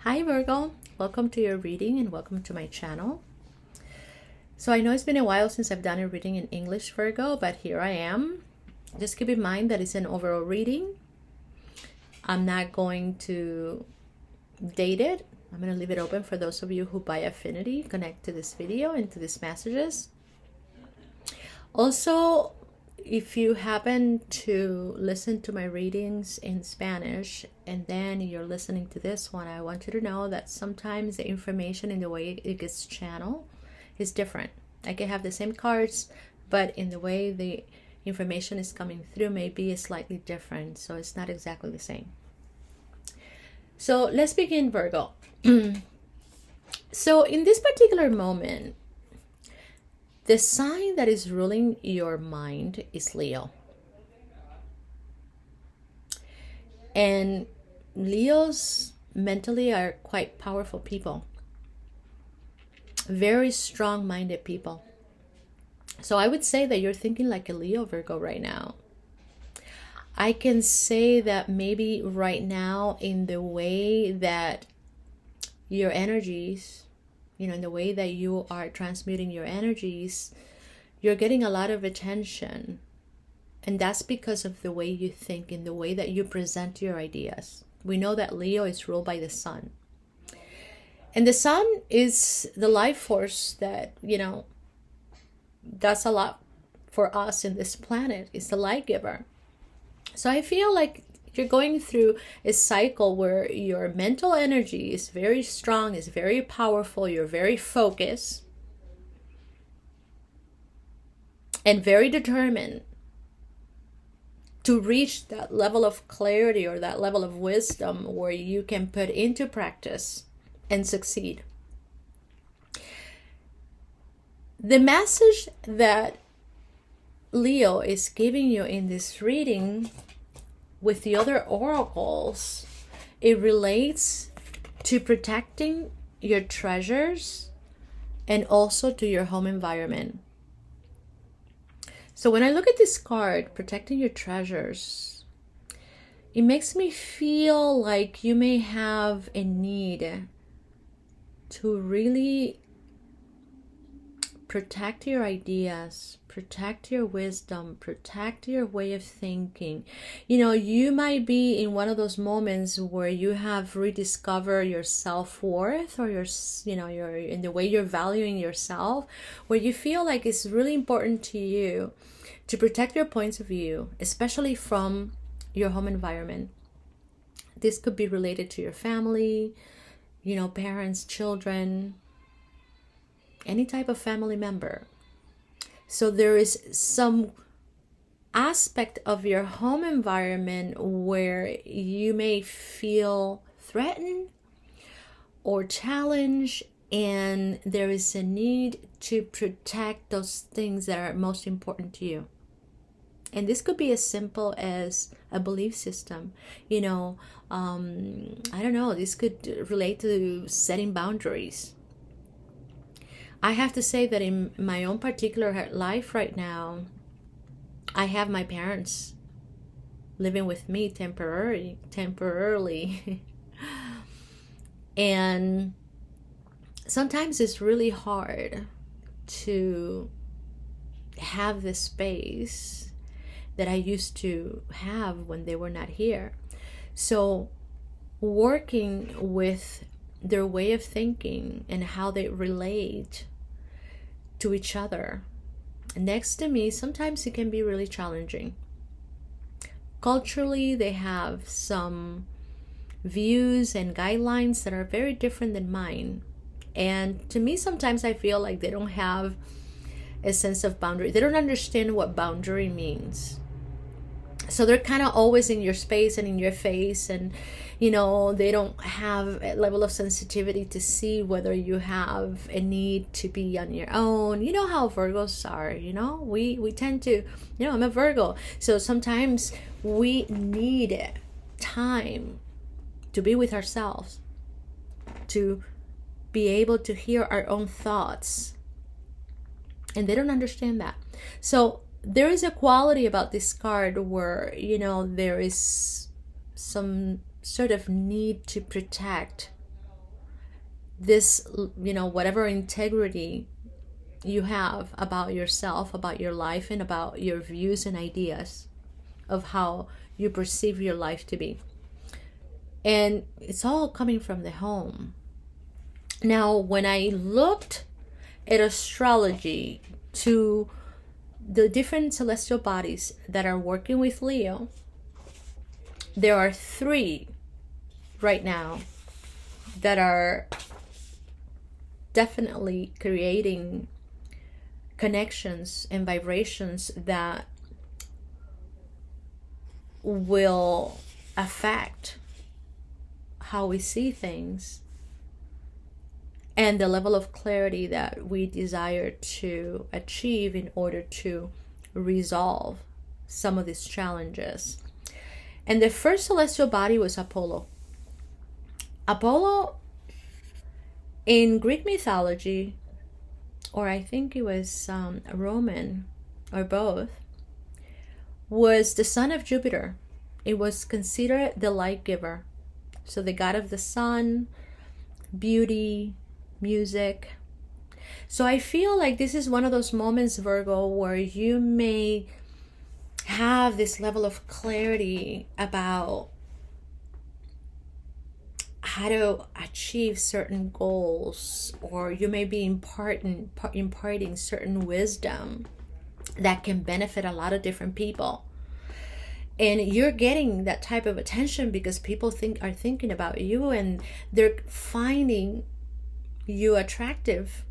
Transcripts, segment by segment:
Hi Virgo, welcome to your reading and welcome to my channel. So I know it's been a while since I've done a reading in English, Virgo, but here I am. Just keep in mind that it's an overall reading. I'm not going to date it. I'm going to leave it open for those of you who by affinity connect to this video and to these messages. Also, if you happen to listen to my readings in Spanish and then you're listening to this one, I want you to know that sometimes the information in the way it gets channeled is different. I can have the same cards, but in the way the information is coming through may be slightly different, so it's not exactly the same. So let's begin, Virgo. So in this particular moment, the sign that is ruling your mind is Leo. And Leos mentally are quite powerful people. Very strong-minded people. So I would say that you're thinking like a Leo, Virgo, right now. I can say that maybe right now in the way that your energies, in the way that you are transmuting your energies, you're getting a lot of attention. And that's because of the way you think and the way that you present your ideas. We know that Leo is ruled by the sun. And the sun is the life force that, does a lot for us in this planet. It's the light giver. So I feel like you're going through a cycle where your mental energy is very strong, is very powerful, you're very focused and very determined to reach that level of clarity or that level of wisdom where you can put into practice and succeed. The message that Leo is giving you in this reading with the other oracles, it relates to protecting your treasures and also to your home environment. So when I look at this card, protecting your treasures, it makes me feel like you may have a need to really protect your ideas, protect your wisdom, protect your way of thinking. You might be in one of those moments where you have rediscovered your self-worth or your in the way you're valuing yourself, where you feel like it's really important to you to protect your points of view, especially from your home environment. This could be related to your family, parents, children, any type of family member. So there is some aspect of your home environment where you may feel threatened or challenged, and there is a need to protect those things that are most important to you. And this could be as simple as a belief system. I don't know, this could relate to setting boundaries. I have to say that in my own particular life right now, I have my parents living with me temporarily. And sometimes it's really hard to have the space that I used to have when they were not here. So working with their way of thinking and how they relate to each other next to me, sometimes it can be really challenging. Culturally, they have some views and guidelines that are very different than mine. And to me, sometimes I feel like they don't have a sense of boundary. They don't understand what boundary means. So they're kind of always in your space and in your face, and they don't have a level of sensitivity to see whether you have a need to be on your own. You know how Virgos are, we tend to, I'm a Virgo, so sometimes we need time to be with ourselves, to be able to hear our own thoughts, and they don't understand that. So there is a quality about this card where, there is some sort of need to protect this, whatever integrity you have about yourself, about your life, and about your views and ideas of how you perceive your life to be. And it's all coming from the home. Now, when I looked at astrology to the different celestial bodies that are working with Leo, there are 3 right now that are definitely creating connections and vibrations that will affect how we see things and the level of clarity that we desire to achieve in order to resolve some of these challenges. And the first celestial body was Apollo. Apollo, in Greek mythology, or I think it was Roman, or both, was the son of Jupiter. It was considered the light giver. So the god of the sun, beauty, music. So I feel like this is one of those moments, Virgo, where you may have this level of clarity about how to achieve certain goals, or you may be imparting certain wisdom that can benefit a lot of different people. And you're getting that type of attention because people are thinking about you, and they're finding you attractive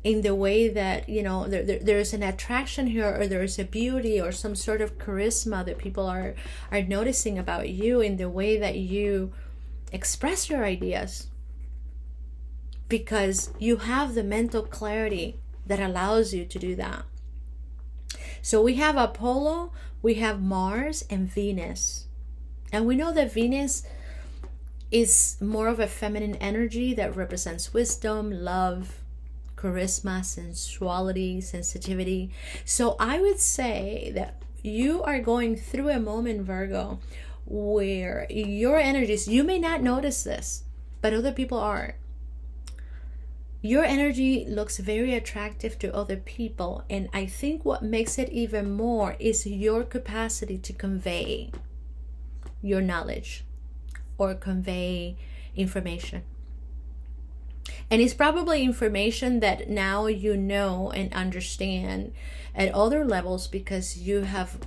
in the way that, there's an attraction here, or there's a beauty or some sort of charisma that people are noticing about you in the way that you express your ideas, because you have the mental clarity that allows you to do that. So we have Apollo, we have Mars, and Venus. And we know that Venus is more of a feminine energy that represents wisdom, love, charisma, sensuality, sensitivity. So I would say that you are going through a moment, Virgo, where your energies, you may not notice this, but other people are. Your energy looks very attractive to other people, and I think what makes it even more is your capacity to convey your knowledge or convey information. And it's probably information that now you know and understand at other levels because you have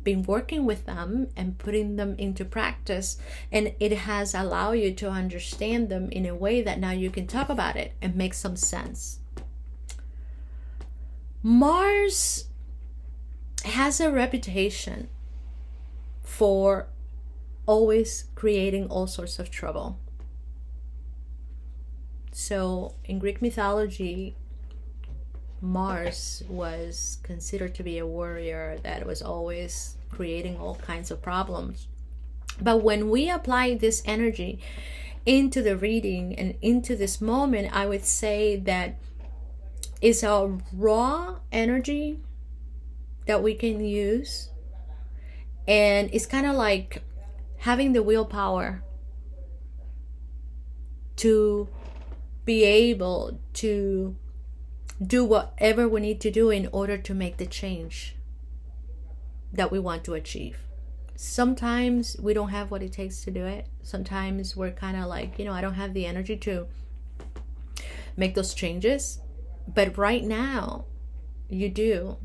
been working with them and putting them into practice, and it has allowed you to understand them in a way that now you can talk about it and make some sense. Mars has a reputation for always creating all sorts of trouble. So in Greek mythology, Mars was considered to be a warrior that was always creating all kinds of problems. But when we apply this energy into the reading and into this moment, I would say that it's a raw energy that we can use. And it's kind of like having the willpower to be able to do whatever we need to do in order to make the change that we want to achieve. Sometimes we don't have what it takes to do it. Sometimes we're kind of like, I don't have the energy to make those changes. But right now, you do.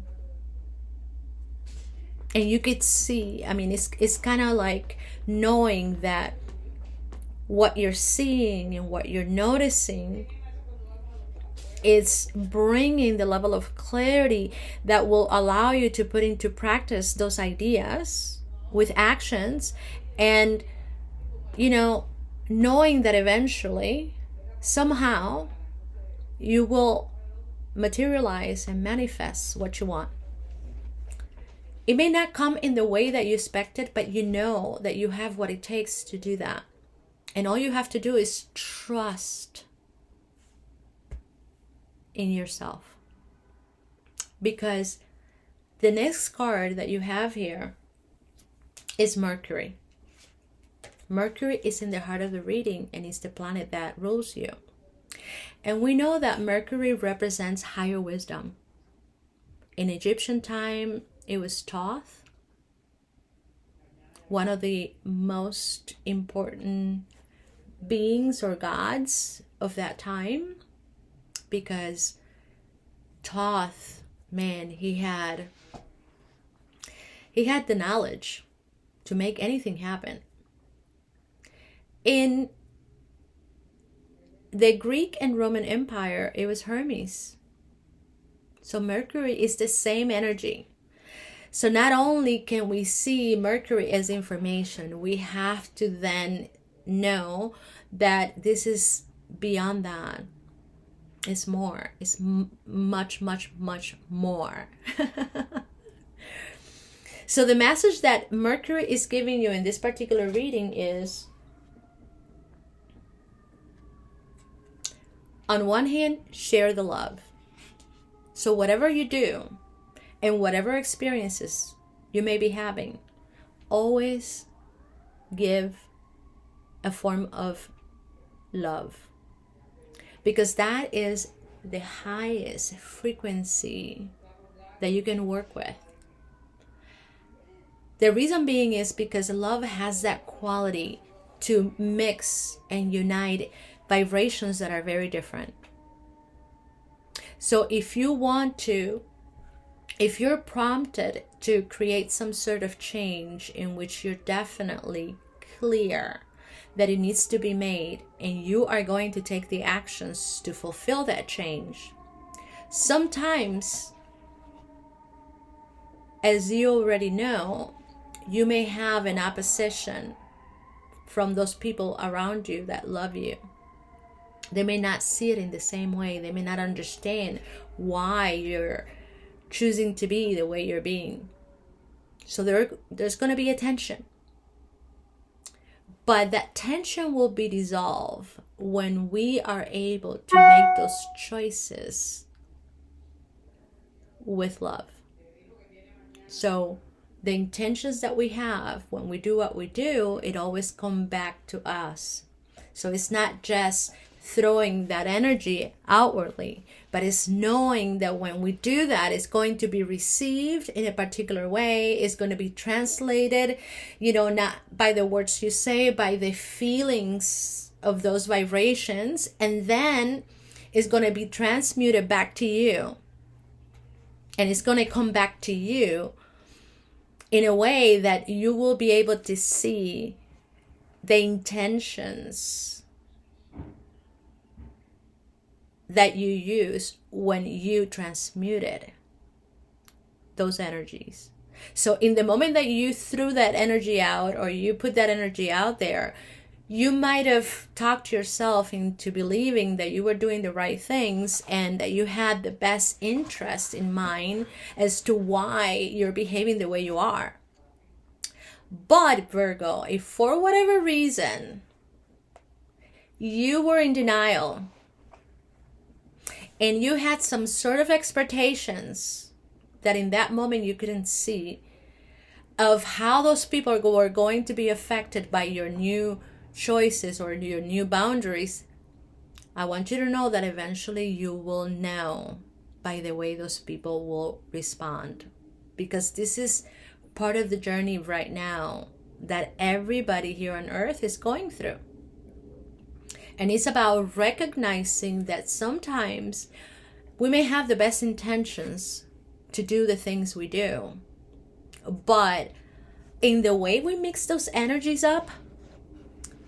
And you could see, it's kind of like knowing that what you're seeing and what you're noticing is bringing the level of clarity that will allow you to put into practice those ideas with actions, and knowing that eventually somehow you will materialize and manifest what you want. It may not come in the way that you expected, but you know that you have what it takes to do that. And all you have to do is trust in yourself. Because the next card that you have here is Mercury. Mercury is in the heart of the reading and is the planet that rules you. And we know that Mercury represents higher wisdom. In Egyptian time, it was Thoth, one of the most important beings or gods of that time, because Thoth, man, he had the knowledge to make anything happen. In the Greek and Roman Empire, it was Hermes. So Mercury is the same energy. So not only can we see Mercury as information, we have to then know that this is beyond that. It's more. It's much, much, much more. So the message that Mercury is giving you in this particular reading is, on one hand, share the love. So whatever you do and whatever experiences you may be having, always give a form of love. Because that is the highest frequency that you can work with. The reason being is because love has that quality to mix and unite vibrations that are very different. So if you're prompted to create some sort of change in which you're definitely clear that it needs to be made, and you are going to take the actions to fulfill that change, sometimes, as you already know, you may have an opposition from those people around you that love you. They may not see it in the same way. They may not understand why you're choosing to be the way you're being. So there's going to be a tension. But that tension will be dissolved when we are able to make those choices with love. So the intentions that we have when we do what we do, it always comes back to us. So it's not just throwing that energy outwardly, but it's knowing that when we do that, it's going to be received in a particular way. It's going to be translated, not by the words you say, by the feelings of those vibrations, and then it's going to be transmuted back to you. And it's going to come back to you in a way that you will be able to see the intentions that you use when you transmuted those energies. So in the moment that you threw that energy out, or you put that energy out there, you might have talked yourself into believing that you were doing the right things and that you had the best interest in mind as to why you're behaving the way you are. But Virgo, if for whatever reason you were in denial and you had some sort of expectations that in that moment you couldn't see of how those people were going to be affected by your new choices or your new boundaries, I want you to know that eventually you will know by the way those people will respond. Because this is part of the journey right now that everybody here on earth is going through. And it's about recognizing that sometimes we may have the best intentions to do the things we do, but in the way we mix those energies up,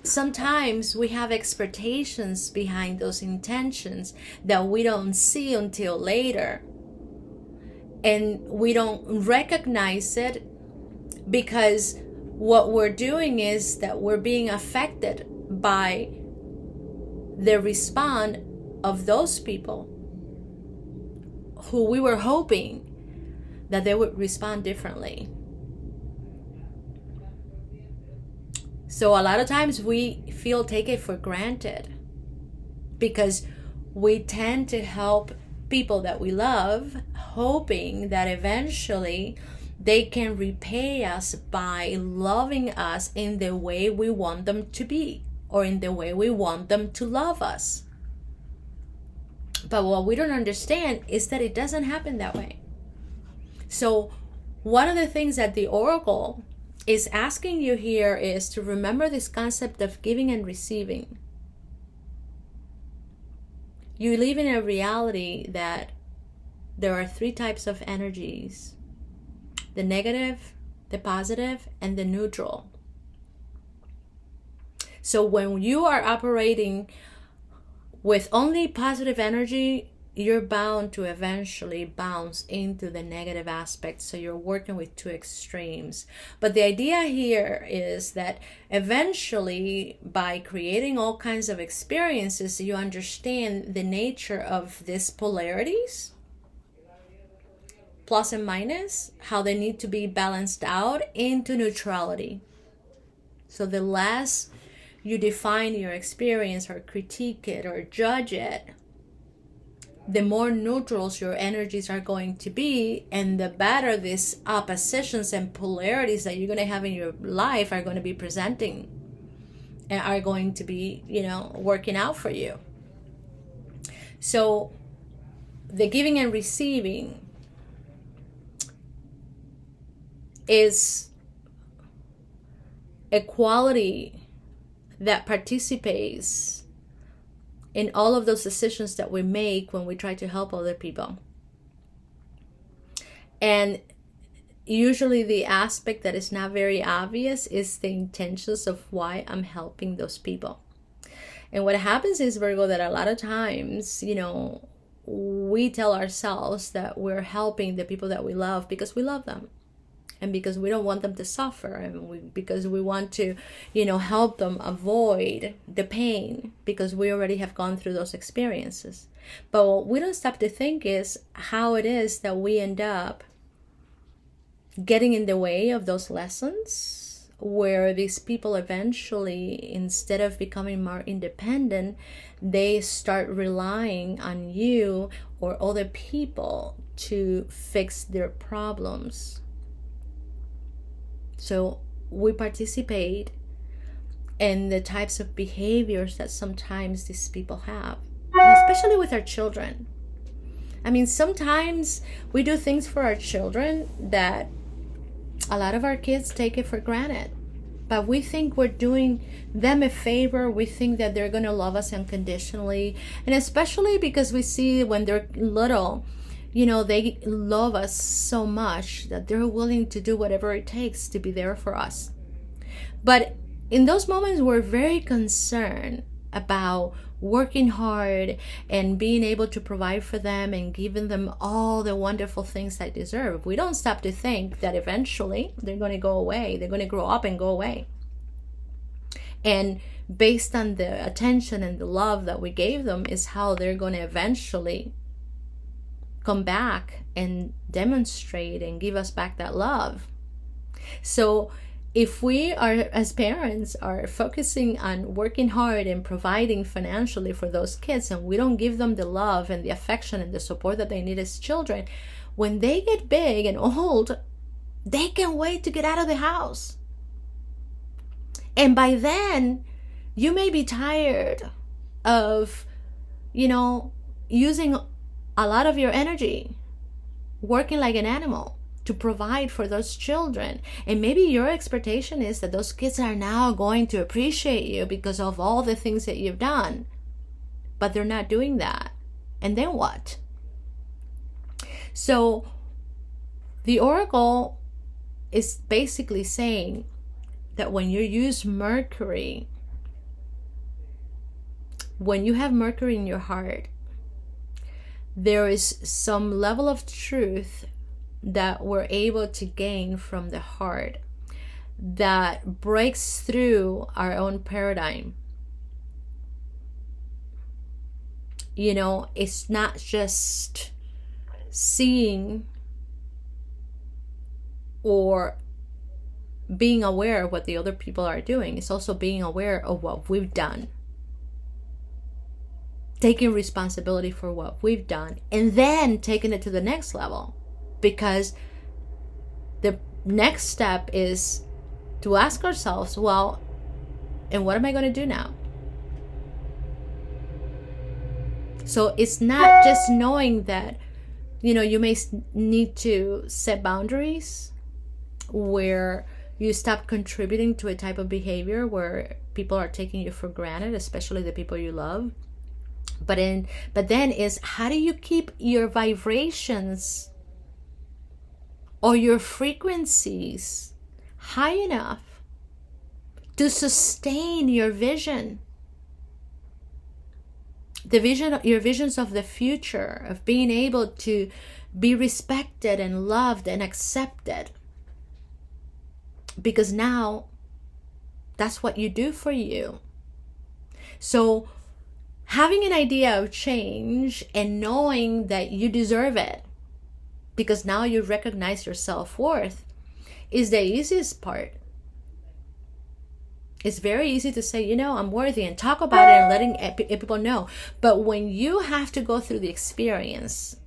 sometimes we have expectations behind those intentions that we don't see until later. And we don't recognize it because what we're doing is that we're being affected by the response of those people who we were hoping that they would respond differently. So a lot of times we feel taken for granted because we tend to help people that we love, hoping that eventually they can repay us by loving us in the way we want them to be, or in the way we want them to love us. But what we don't understand is that it doesn't happen that way. So one of the things that the Oracle is asking you here is to remember this concept of giving and receiving. You live in a reality that there are 3 types of energies: the negative, the positive, and the neutral. So when you are operating with only positive energy, you're bound to eventually bounce into the negative aspect. So you're working with 2 extremes. But the idea here is that eventually, by creating all kinds of experiences, you understand the nature of these polarities, plus and minus, how they need to be balanced out into neutrality. So the less you define your experience or critique it or judge it, the more neutrals your energies are going to be, and the better these oppositions and polarities that you're going to have in your life are going to be presenting and are going to be, working out for you. So the giving and receiving is a quality that participates in all of those decisions that we make when we try to help other people. And usually the aspect that is not very obvious is the intentions of why I'm helping those people. And what happens is, Virgo, that a lot of times, we tell ourselves that we're helping the people that we love because we love them. And because we don't want them to suffer, and because we want to, help them avoid the pain, because we already have gone through those experiences. But what we don't stop to think is how it is that we end up getting in the way of those lessons, where these people eventually, instead of becoming more independent, they start relying on you or other people to fix their problems. So we participate in the types of behaviors that sometimes these people have, especially with our children. I mean, sometimes we do things for our children that a lot of our kids take it for granted. But we think we're doing them a favor. We think that they're going to love us unconditionally. And especially because we see when they're little, they love us so much that they're willing to do whatever it takes to be there for us. But in those moments, we're very concerned about working hard and being able to provide for them and giving them all the wonderful things they deserve. We don't stop to think that eventually they're going to go away. They're going to grow up and go away. And based on the attention and the love that we gave them is how they're going to eventually come back and demonstrate and give us back that love. So if we are, as parents, are focusing on working hard and providing financially for those kids, and we don't give them the love and the affection and the support that they need as children, when they get big and old, they can't wait to get out of the house. And by then, you may be tired of, using a lot of your energy working like an animal to provide for those children. And maybe your expectation is that those kids are now going to appreciate you because of all the things that you've done. But they're not doing that. And then what? So the Oracle is basically saying that when you use Mercury, when you have Mercury in your heart, there is some level of truth that we're able to gain from the heart that breaks through our own paradigm. It's not just seeing or being aware of what the other people are doing. It's also being aware of what we've done. Taking responsibility for what we've done and then taking it to the next level. Because the next step is to ask ourselves, well, and what am I going to do now? So it's not just knowing that, you may need to set boundaries where you stop contributing to a type of behavior where people are taking you for granted, especially the people you love. But then is, how do you keep your vibrations or your frequencies high enough to sustain your vision? Your visions of the future, of being able to be respected and loved and accepted. Because now that's what you do for you. So having an idea of change and knowing that you deserve it, because now you recognize your self-worth, is the easiest part. It's very easy to say, I'm worthy, and talk about it and letting people know. But when you have to go through the experience,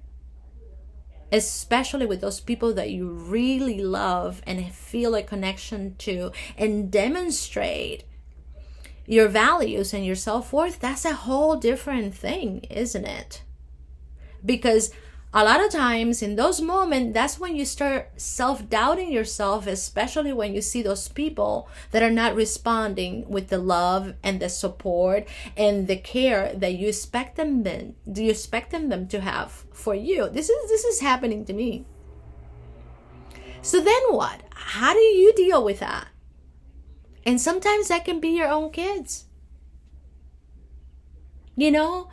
especially with those people that you really love and feel a connection to, and demonstrate your values and your self-worth, that's a whole different thing, isn't it? Because a lot of times in those moments, that's when you start self-doubting yourself, especially when you see those people that are not responding with the love and the support and the care that you expect them to have for you. This is happening to me. So then what? How do you deal with that? And sometimes that can be your own kids. You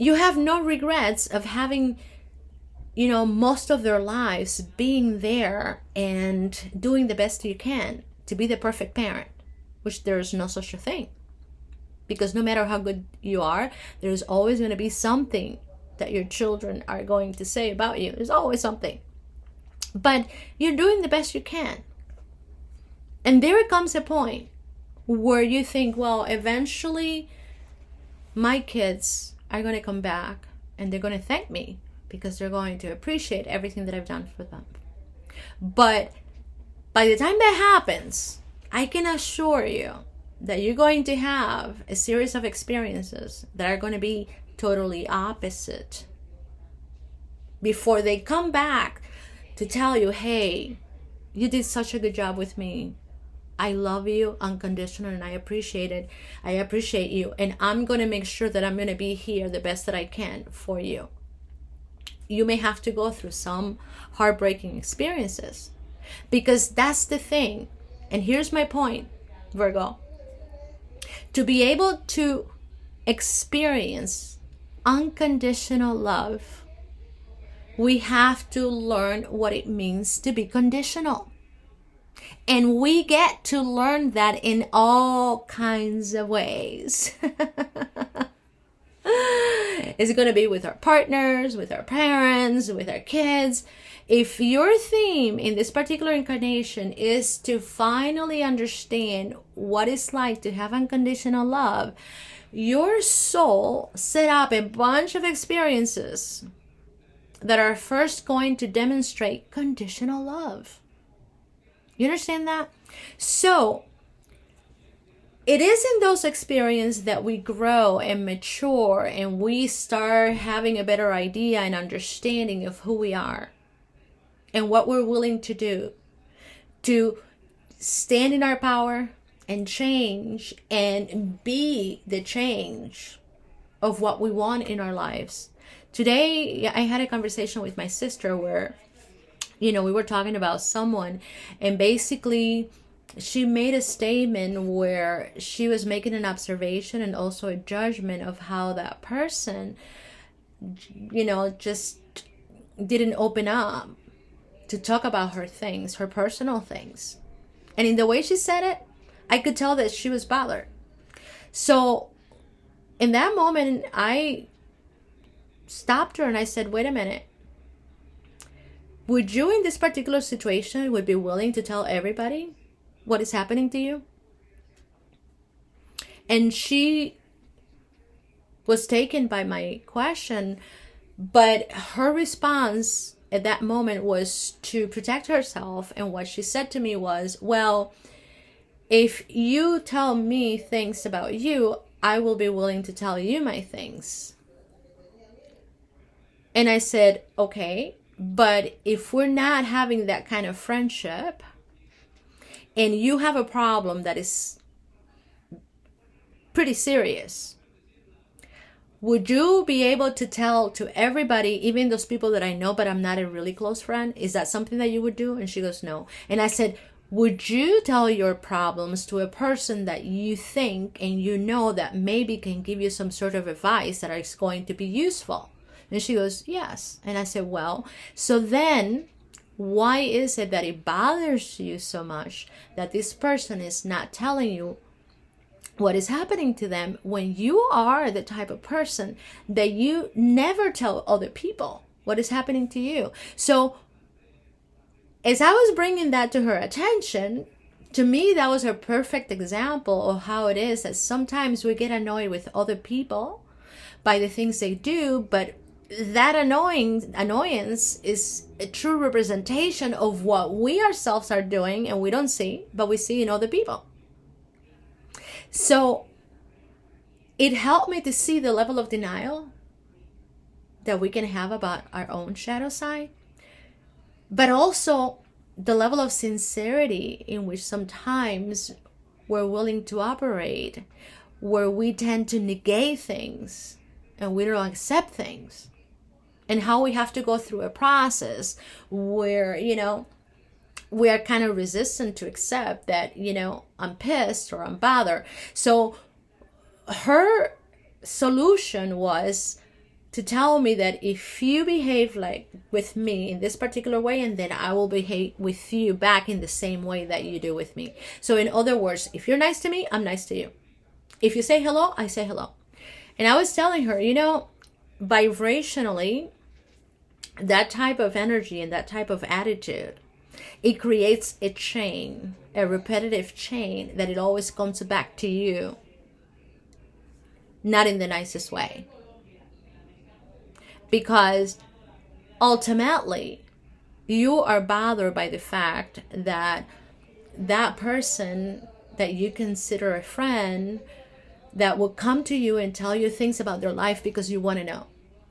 have no regrets of having most of their lives being there and doing the best you can to be the perfect parent, which there's no such a thing. Because no matter how good you are, there's always going to be something that your children are going to say about you. There's always something. But you're doing the best you can. And there comes a point where you think, well, eventually my kids are going to come back and they're going to thank me, because they're going to appreciate everything that I've done for them. But by the time that happens, I can assure you that you're going to have a series of experiences that are going to be totally opposite before they come back to tell you, hey, you did such a good job with me. I love you unconditionally and I appreciate it. I appreciate you. And I'm going to make sure that I'm going to be here the best that I can for you. You may have to go through some heartbreaking experiences, because that's the thing. And here's my point, Virgo. To be able to experience unconditional love, we have to learn what it means to be conditional. And we get to learn that in all kinds of ways. Is it going to be with our partners, with our parents, with our kids? If your theme in this particular incarnation is to finally understand what it's like to have unconditional love, your soul set up a bunch of experiences that are first going to demonstrate conditional love. You understand that? So it is in those experiences that we grow and mature, and we start having a better idea and understanding of who we are and what we're willing to do to stand in our power and change and be the change of what we want in our lives. Today, I had a conversation with my sister where, we were talking about someone, and basically she made a statement where she was making an observation and also a judgment of how that person, just didn't open up to talk about her things, her personal things. And in the way she said it, I could tell that she was bothered. So in that moment, I stopped her and I said, wait a minute. Would you in this particular situation would be willing to tell everybody what is happening to you? And she was taken by my question, but her response at that moment was to protect herself. And what she said to me was, well, if you tell me things about you, I will be willing to tell you my things. And I said, okay, but if we're not having that kind of friendship and you have a problem that is pretty serious, would you be able to tell to everybody, even those people that I know, but I'm not a really close friend? Is that something that you would do? And she goes, no. And I said, would you tell your problems to a person that you think and you know that maybe can give you some sort of advice that is going to be useful? And she goes, yes. And I said, well, so then why is it that it bothers you so much that this person is not telling you what is happening to them when you are the type of person that you never tell other people what is happening to you? So as I was bringing that to her attention, to me, that was a perfect example of how it is that sometimes we get annoyed with other people by the things they do, but that annoyance is a true representation of what we ourselves are doing and we don't see, but we see in other people. So it helped me to see the level of denial that we can have about our own shadow side, but also the level of sincerity in which sometimes we're willing to operate, where we tend to negate things and we don't accept things, and how we have to go through a process where, we are kind of resistant to accept that, I'm pissed or I'm bothered. So her solution was to tell me that if you behave like with me in this particular way, and then I will behave with you back in the same way that you do with me. So in other words, if you're nice to me, I'm nice to you. If you say hello, I say hello. And I was telling her, vibrationally, that type of energy and that type of attitude, it creates a chain, a repetitive chain, that it always comes back to you, not in the nicest way. Because ultimately, you are bothered by the fact that that person that you consider a friend that will come to you and tell you things about their life because you want to know.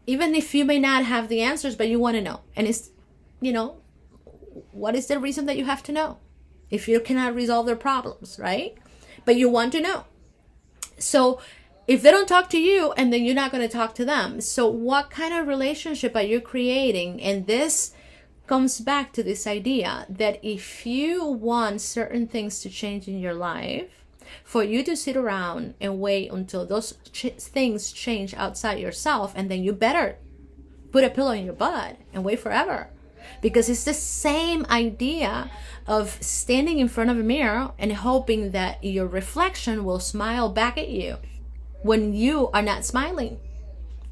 Even if you may not have the answers, but you want to know. And it's, what is the reason that you have to know if you cannot resolve their problems, right? But you want to know. So if they don't talk to you, and then you're not going to talk to them. So what kind of relationship are you creating? And this comes back to this idea that if you want certain things to change in your life, for you to sit around and wait until those things change outside yourself, and then you better put a pillow in your butt and wait forever. Because it's the same idea of standing in front of a mirror and hoping that your reflection will smile back at you when you are not smiling.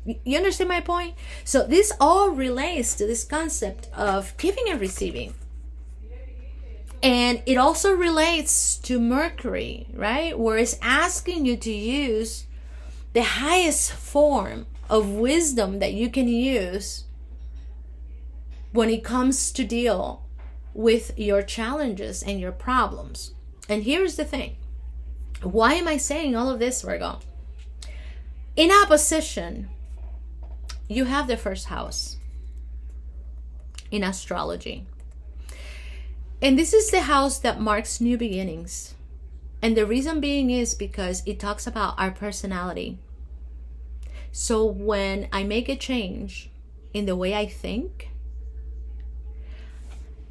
You understand my point? So this all relates to this concept of giving and receiving. And it also relates to Mercury, right? Where it's asking you to use the highest form of wisdom that you can use when it comes to deal with your challenges and your problems. And here's the thing. Why am I saying all of this, Virgo? In opposition, you have the first house in astrology. And this is the house that marks new beginnings. And the reason being is because it talks about our personality. So when I make a change in the way I think,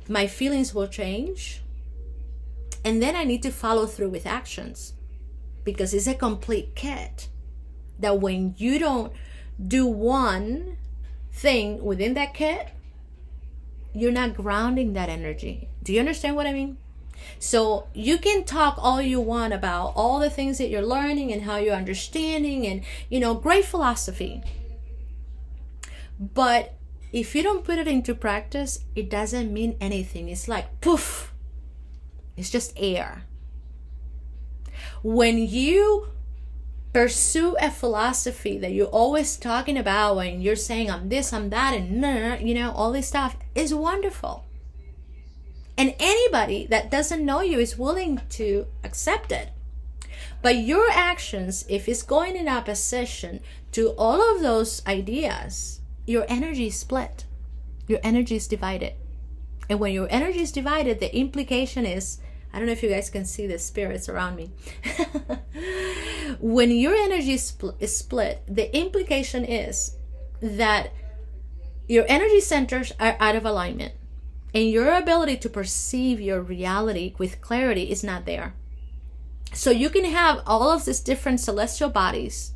my feelings will change. And then I need to follow through with actions, because it's a complete kit. That when you don't do one thing within that kit, you're not grounding that energy. Do you understand what I mean? So you can talk all you want about all the things that you're learning and how you're understanding and, great philosophy. But if you don't put it into practice, it doesn't mean anything. It's like poof. It's just air. When you Pursue a philosophy that you're always talking about when you're saying, I'm this, I'm that, and all this stuff is wonderful. And anybody that doesn't know you is willing to accept it. But your actions, if it's going in opposition to all of those ideas, your energy is split. Your energy is divided. And when your energy is divided, the implication is, I don't know if you guys can see the spirits around me. When your energy is split, the implication is that your energy centers are out of alignment. And your ability to perceive your reality with clarity is not there. So you can have all of these different celestial bodies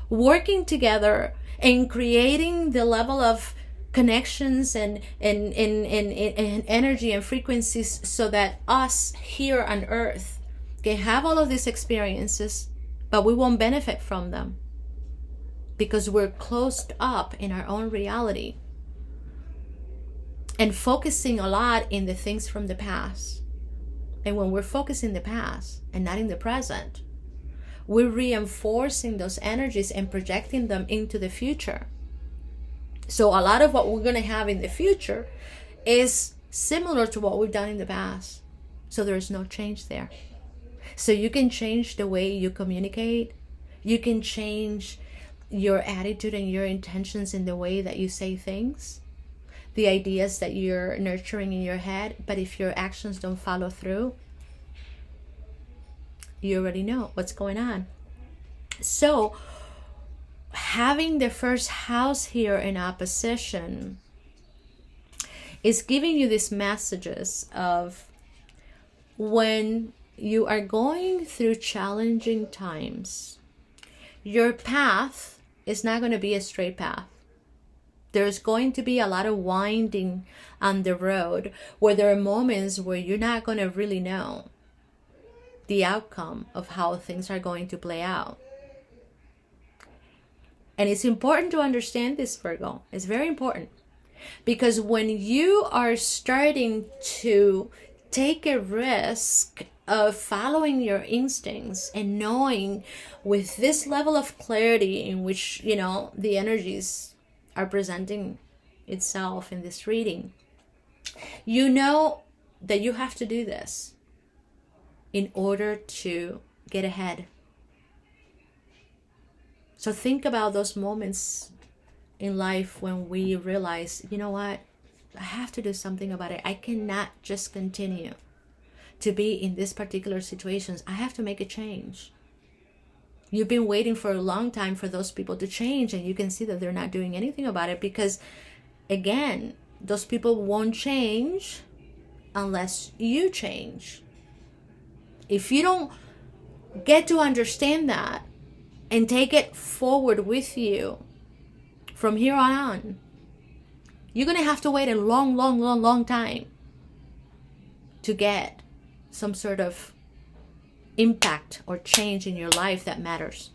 working together and creating the level of connections and energy and frequencies so that us here on earth can have all of these experiences, but we won't benefit from them because we're closed up in our own reality and focusing a lot in the things from the past. And when we're focusing in the past and not in the present, we're reinforcing those energies and projecting them into the future. So a lot of what we're going to have in the future is similar to what we've done in the past. So there's no change there. So you can change the way you communicate. You can change your attitude and your intentions in the way that you say things, the ideas that you're nurturing in your head. But if your actions don't follow through, you already know what's going on. So having the first house here in opposition is giving you these messages of when you are going through challenging times, your path is not going to be a straight path. There's going to be a lot of winding on the road where there are moments where you're not going to really know the outcome of how things are going to play out. And it's important to understand this, Virgo. It's very important. Because when you are starting to take a risk of following your instincts and knowing with this level of clarity in which, the energies are presenting itself in this reading, you know that you have to do this in order to get ahead. So think about those moments in life when we realize, you know what, I have to do something about it. I cannot just continue to be in this particular situations. I have to make a change. You've been waiting for a long time for those people to change, and you can see that they're not doing anything about it because, again, those people won't change unless you change. If you don't get to understand that and take it forward with you from here on, you're going to have to wait a long time to get some sort of impact or change in your life that matters.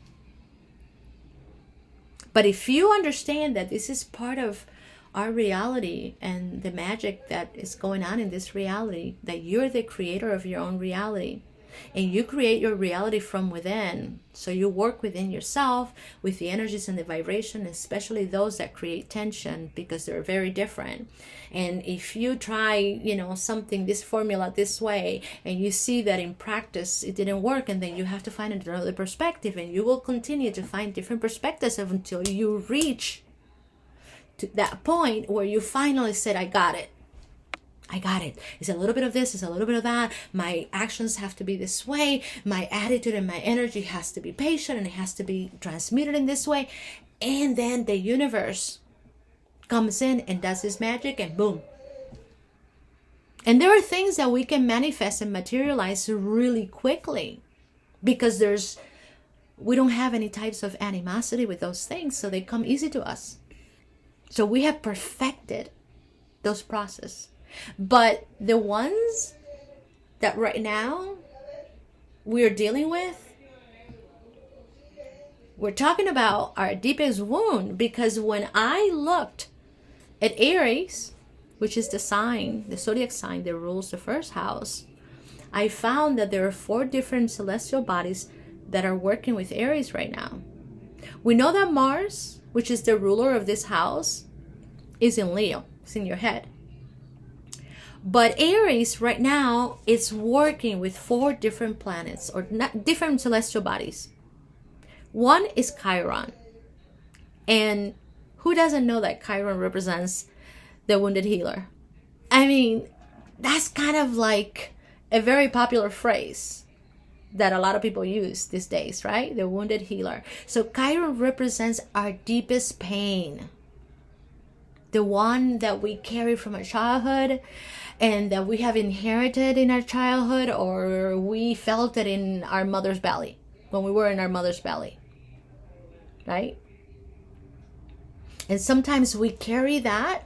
But if you understand that this is part of our reality and the magic that is going on in this reality, that you're the creator of your own reality, and you create your reality from within. So you work within yourself with the energies and the vibration, especially those that create tension, because they're very different. And if you try, something, this formula this way, and you see that in practice it didn't work, and then you have to find another perspective, and you will continue to find different perspectives until you reach to that point where you finally said, I got it. It's a little bit of this, it's a little bit of that. My actions have to be this way. My attitude and my energy has to be patient, and it has to be transmitted in this way. And then the universe comes in and does this magic, and boom. And there are things that we can manifest and materialize really quickly because we don't have any types of animosity with those things, so they come easy to us. So we have perfected those processes. But the ones that right now we're dealing with, we're talking about our deepest wound, because when I looked at Aries, which is the zodiac sign that rules the first house, I found that there are 4 different celestial bodies that are working with Aries right now. We know that Mars, which is the ruler of this house, is in Leo. It's in your head. But Aries right now is working with 4 different planets, or different celestial bodies. One is Chiron. And who doesn't know that Chiron represents the wounded healer? I mean, that's kind of like a very popular phrase that a lot of people use these days, right? The wounded healer. So Chiron represents our deepest pain. The one that we carry from our childhood and that we have inherited in our childhood, or we felt it in our mother's belly, when we were in our mother's belly, right? And sometimes we carry that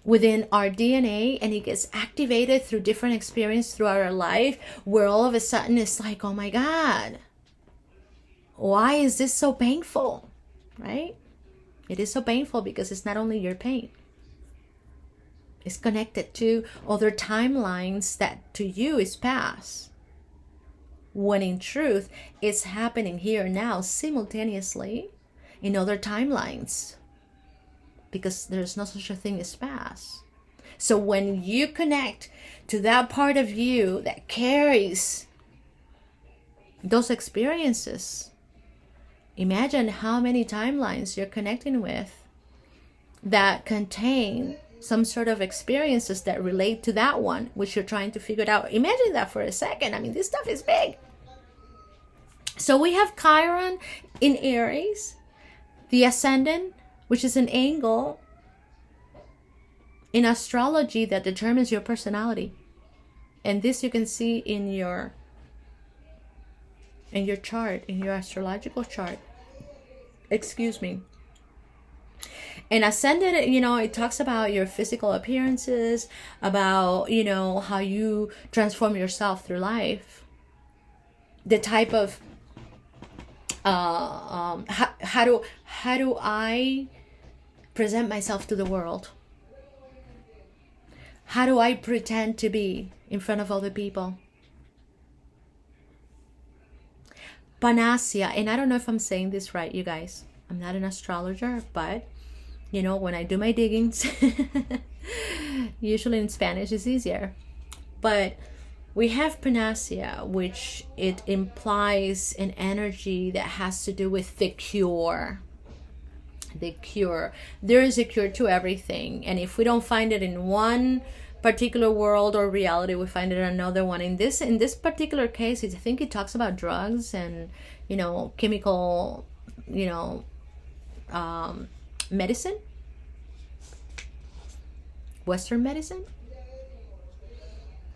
within our DNA, and it gets activated through different experiences throughout our life, where all of a sudden it's like, oh my God, why is this so painful, right? It is so painful because it's not only your pain. It's connected to other timelines that to you is past. When in truth, it's happening here now simultaneously in other timelines. Because there's no such a thing as past. So when you connect to that part of you that carries those experiences, imagine how many timelines you're connecting with that contain some sort of experiences that relate to that one, which you're trying to figure out. Imagine that for a second. I mean, this stuff is big. So we have Chiron in Aries, the ascendant, which is an angle in astrology that determines your personality. And this you can see in your chart, in your astrological chart. Excuse me. And ascendant, it talks about your physical appearances, about, how you transform yourself through life. The type of, how do I present myself to the world? How do I pretend to be in front of other people? Panacea, and I don't know if I'm saying this right, you guys. I'm not an astrologer, but when I do my diggings, usually in Spanish it's easier. But we have Panacea, which it implies an energy that has to do with the cure. The cure. There is a cure to everything. And if we don't find it in one particular world or reality, we find it in another one. In this particular case, I think it talks about drugs and, chemical, medicine, Western medicine.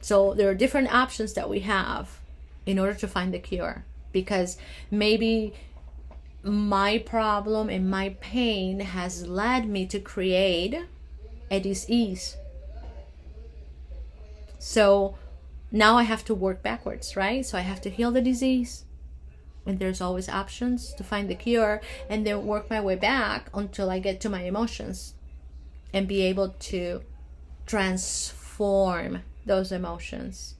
So there are different options that we have in order to find the cure, because maybe my problem and my pain has led me to create a disease. So now I have to work backwards, right? So I have to heal the disease. And there's always options to find the cure, and then work my way back until I get to my emotions and be able to transform those emotions.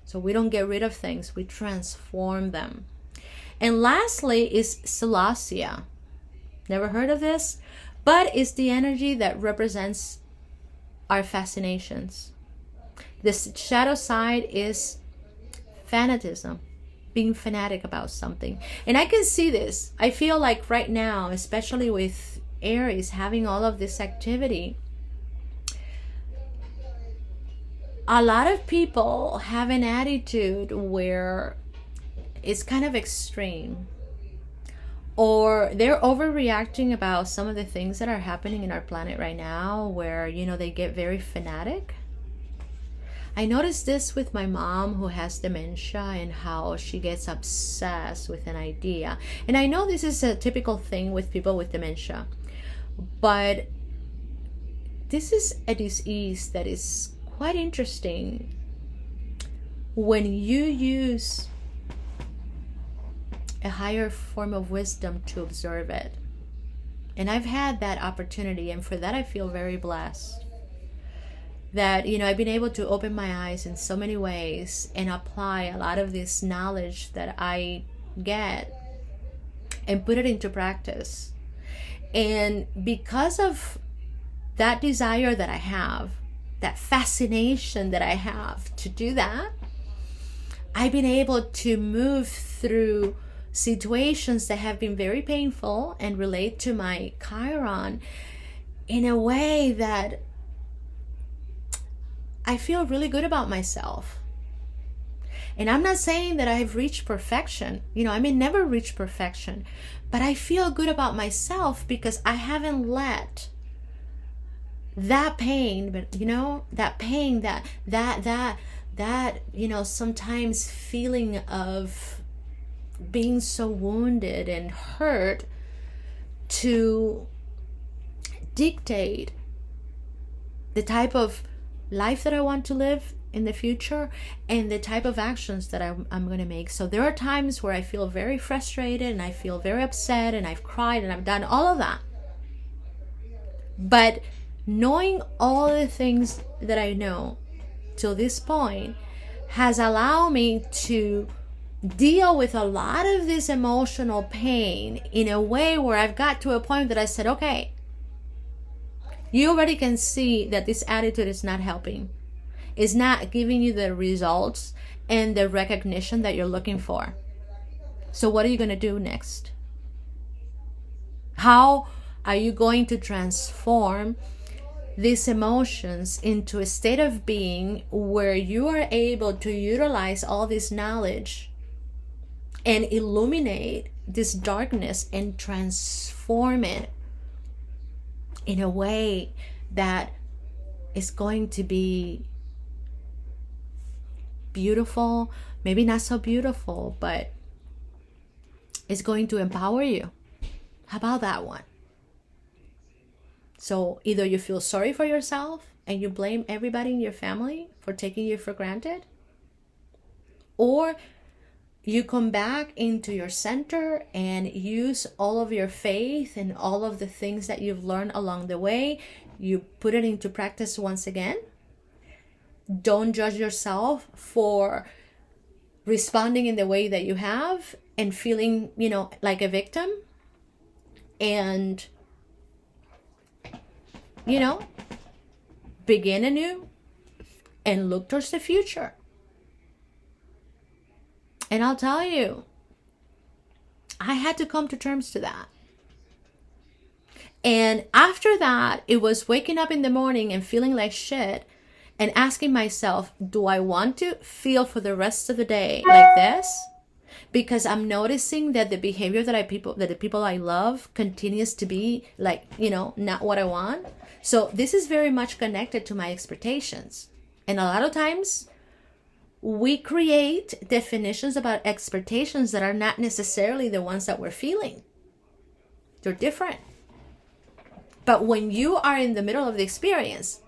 So we don't get rid of things, we transform them. And lastly is Celestia. Never heard of this, but it's the energy that represents our fascinations. The shadow side is fanatism, being fanatic about something. And I can see this. I feel like right now, especially with Aries having all of this activity, a lot of people have an attitude where it's kind of extreme, or they're overreacting about some of the things that are happening in our planet right now, where they get very fanatic. I noticed this with my mom, who has dementia, and how she gets obsessed with an idea. And I know this is a typical thing with people with dementia, but this is a disease that is quite interesting when you use a higher form of wisdom to observe it. And I've had that opportunity, and for that I feel very blessed. That, I've been able to open my eyes in so many ways and apply a lot of this knowledge that I get and put it into practice. And because of that desire that I have, that fascination that I have to do that, I've been able to move through situations that have been very painful and relate to my Chiron in a way that I feel really good about myself. And I'm not saying that I've reached perfection. I may never reach perfection, but I feel good about myself because I haven't let that pain, but that pain, that sometimes feeling of being so wounded and hurt to dictate the type of life that I want to live in the future and the type of actions that I'm going to make. So there are times where I feel very frustrated and I feel very upset and I've cried and I've done all of that. But knowing all the things that I know till this point has allowed me to deal with a lot of this emotional pain in a way where I've got to a point that I said, okay, you already can see that this attitude is not helping. It's not giving you the results and the recognition that you're looking for. So what are you going to do next? How are you going to transform these emotions into a state of being where you are able to utilize all this knowledge and illuminate this darkness and transform it in a way that is going to be beautiful, maybe not so beautiful, but it's going to empower you. How about that one? So either you feel sorry for yourself and you blame everybody in your family for taking you for granted, or you come back into your center and use all of your faith and all of the things that you've learned along the way. You put it into practice once again. Don't judge yourself for responding in the way that you have and feeling, like a victim. And, begin anew and look towards the future. And I'll tell you, I had to come to terms to that. And after that, it was waking up in the morning and feeling like shit and asking myself, do I want to feel for the rest of the day like this? Because I'm noticing that the behavior that the people I love continues to be like, not what I want. So this is very much connected to my expectations. And a lot of times we create definitions about expectations that are not necessarily the ones that we're feeling. They're different. But when you are in the middle of the experience,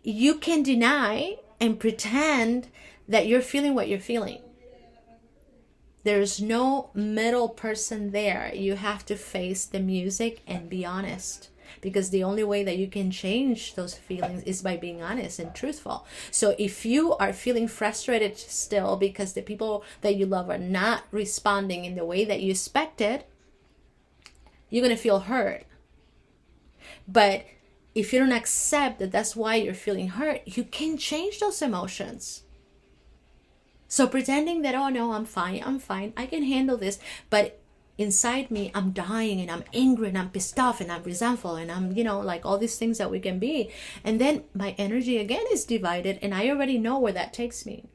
you can deny and pretend that you're feeling what you're feeling. There's no middle person there. You have to face the music and be honest. Because the only way that you can change those feelings is by being honest and truthful. So if you are feeling frustrated still because the people that you love are not responding in the way that you expected, you're going to feel hurt. But if you don't accept that that's why you're feeling hurt, you can change those emotions. So pretending that, oh no, I'm fine, I can handle this. But inside me, I'm dying and I'm angry and I'm pissed off and I'm resentful and I'm, like all these things that we can be. And then my energy again is divided and I already know where that takes me.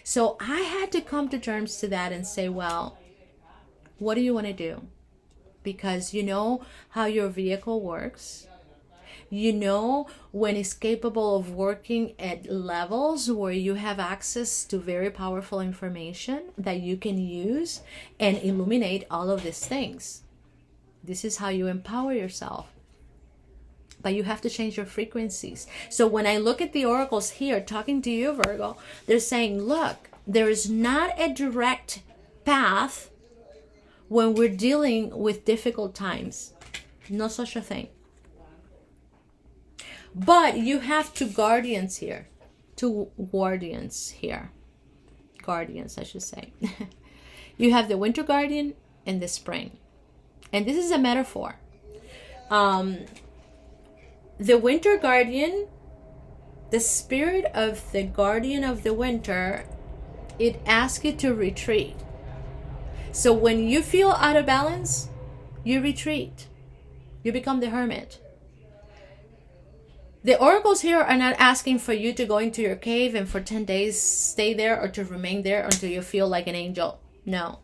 So I had to come to terms to that and say, well, what do you want to do? Because you know how your vehicle works. You know when it's capable of working at levels where you have access to very powerful information that you can use and illuminate all of these things. This is how you empower yourself. But you have to change your frequencies. So when I look at the oracles here talking to you, Virgo, they're saying, look, there is not a direct path when we're dealing with difficult times. No such a thing. But you have two guardians here. Guardians, I should say. You have the winter guardian and the spring. And this is a metaphor. The winter guardian, the spirit of the guardian of the winter, it asks you to retreat. So when you feel out of balance, you retreat. You become the hermit. The oracles here are not asking for you to go into your cave and for 10 days stay there or to remain there until you feel like an angel. No.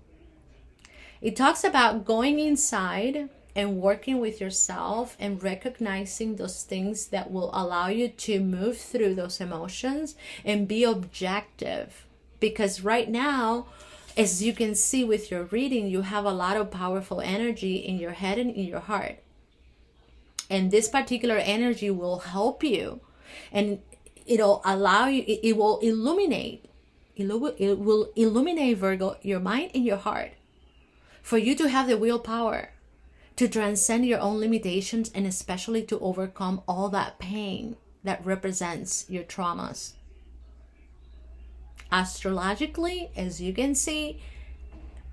It talks about going inside and working with yourself and recognizing those things that will allow you to move through those emotions and be objective. Because right now, as you can see with your reading, you have a lot of powerful energy in your head and in your heart. And this particular energy will help you, and it'll allow you, it will illuminate, Virgo, your mind and your heart, for you to have the willpower to transcend your own limitations and especially to overcome all that pain that represents your traumas. Astrologically, as you can see,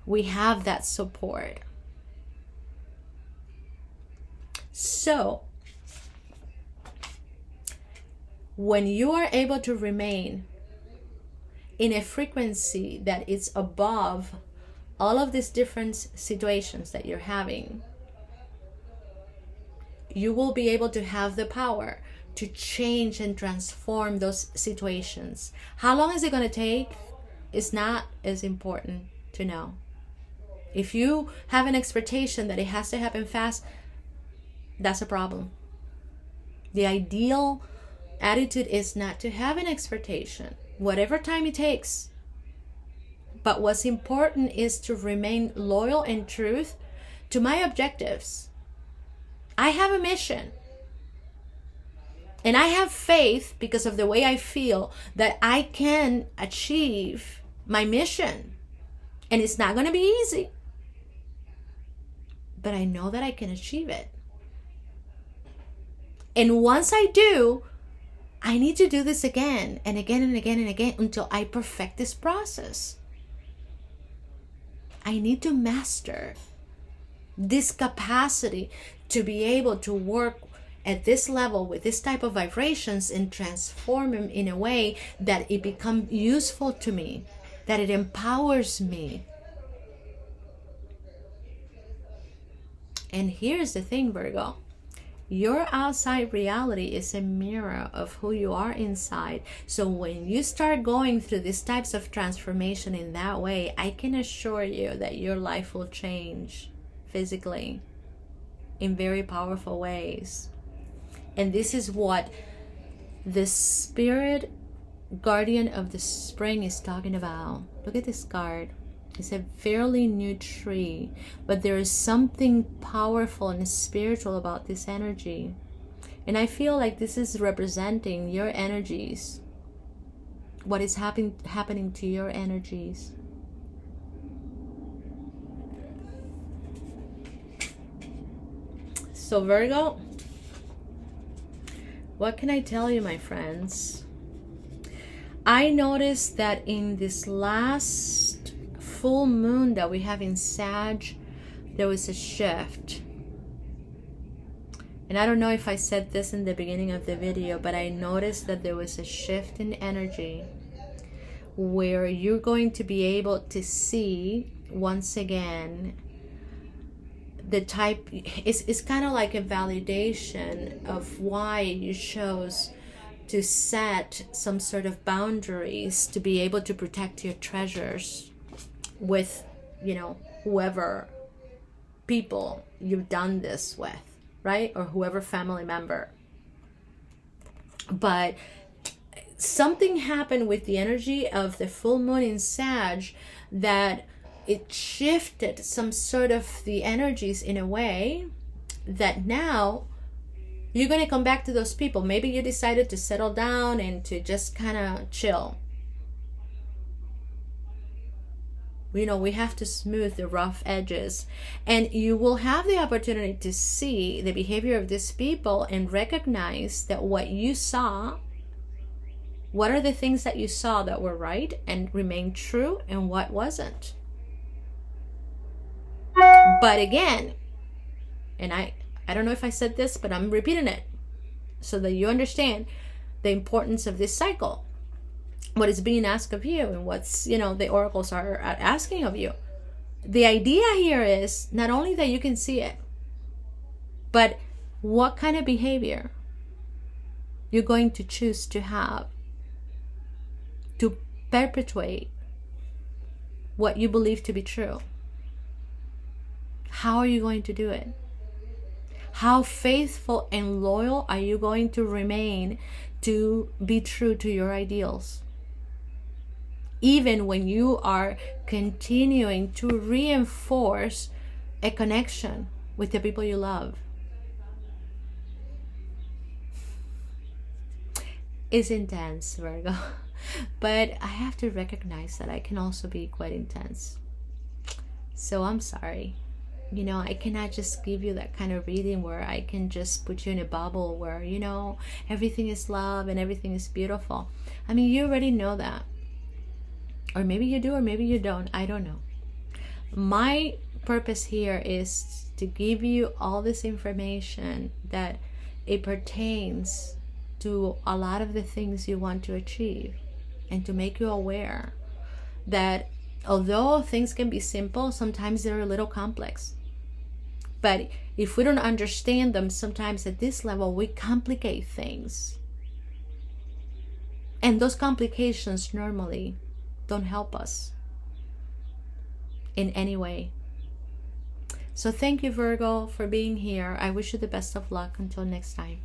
we have that support. So, when you are able to remain in a frequency that is above all of these different situations that you're having, you will be able to have the power to change and transform those situations. How long is it going to take? It's not as important to know. If you have an expectation that it has to happen fast, that's a problem. The ideal attitude is not to have an expectation, whatever time it takes. But what's important is to remain loyal and truth to my objectives. I have a mission. And I have faith because of the way I feel that I can achieve my mission. And it's not going to be easy. But I know that I can achieve it. And once I do, I need to do this again and again and again and again until I perfect this process. I need to master this capacity to be able to work at this level with this type of vibrations and transform them in a way that it becomes useful to me, that it empowers me. And here's the thing, Virgo. Your outside reality is a mirror of who you are inside. So when you start going through these types of transformation in that way, I can assure you that your life will change physically in very powerful ways. And this is what the spirit guardian of the spring is talking about. Look at this card. It's a fairly new tree, but there is something powerful and spiritual about this energy. And I feel like this is representing your energies. What is happening to your energies. So Virgo, what can I tell you, my friends? I noticed that in this last full moon that we have in Sag, there was a shift. And I don't know if I said this in the beginning of the video, but I noticed that there was a shift in energy where you're going to be able to see once again the type. It's kind of like a validation of why you chose to set some sort of boundaries to be able to protect your treasures with, whoever people you've done this with, right? Or whoever family member. But something happened with the energy of the full moon in Sag that it shifted some sort of the energies in a way that now you're going to come back to those people. Maybe you decided to settle down and to just kind of chill. We have to smooth the rough edges. And you will have the opportunity to see the behavior of these people and recognize that what you saw, what are the things that you saw that were right and remained true and what wasn't. But again, and I don't know if I said this, but I'm repeating it so that you understand the importance of this cycle, what is being asked of you, and what's, the oracles are asking of you. The idea here is not only that you can see it, but what kind of behavior you're going to choose to have to perpetuate what you believe to be true. How are you going to do it? How faithful and loyal are you going to remain to be true to your ideals? Even when you are continuing to reinforce a connection with the people you love. It's intense, Virgo. But I have to recognize that I can also be quite intense. So I'm sorry. I cannot just give you that kind of reading where I can just put you in a bubble where, everything is love and everything is beautiful. I mean, you already know that. Or maybe you do, or maybe you don't. I don't know. My purpose here is to give you all this information that it pertains to a lot of the things you want to achieve, and to make you aware that although things can be simple, sometimes they're a little complex. But if we don't understand them, sometimes at this level, we complicate things. And those complications normally don't help us in any way. So thank you, Virgo, for being here. I wish you the best of luck. Until next time.